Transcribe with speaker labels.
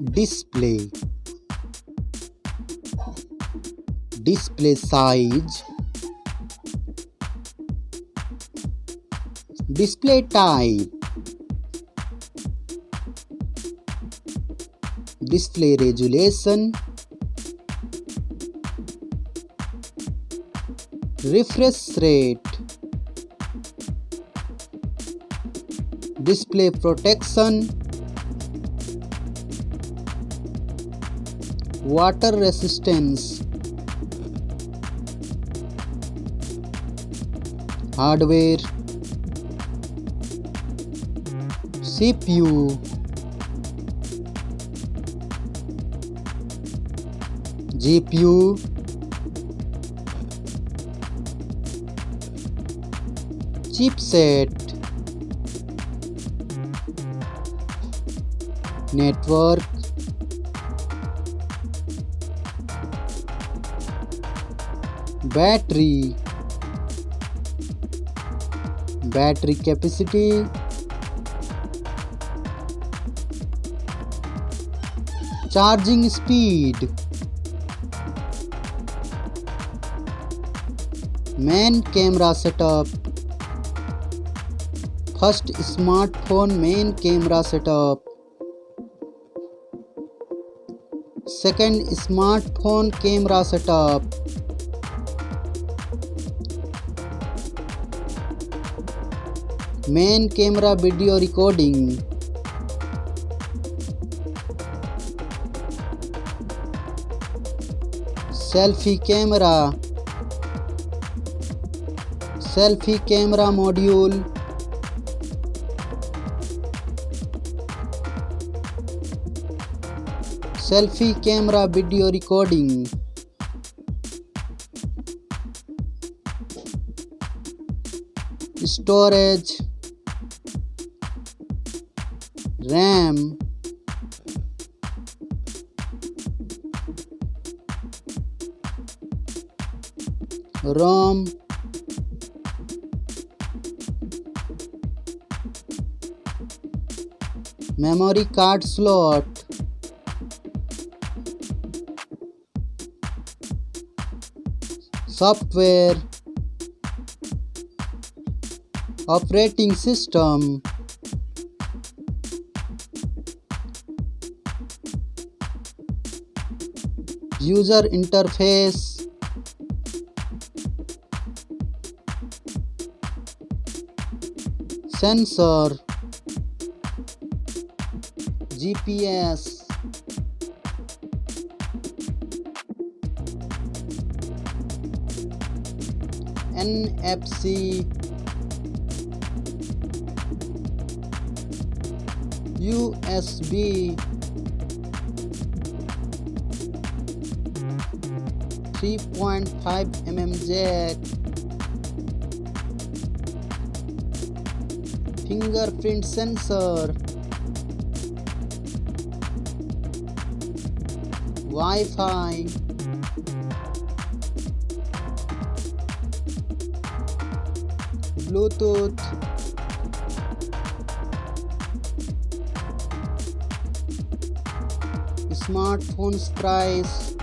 Speaker 1: display, display size, display type, display resolution, refresh rate, display protection, water resistance, hardware, CPU, GPU, chipset, network, battery, battery capacity, charging speed, main camera setup. First smartphone main camera setup. Second smartphone camera setup. Main camera video recording. Selfie camera. Selfie camera module. Selfie camera video recording. Storage, RAM, ROM, memory card slot, software, operating system, user interface, sensor, GPS, NFC, USB, 3.5mm jack, fingerprint sensor, Wi-Fi, Bluetooth, smartphones price,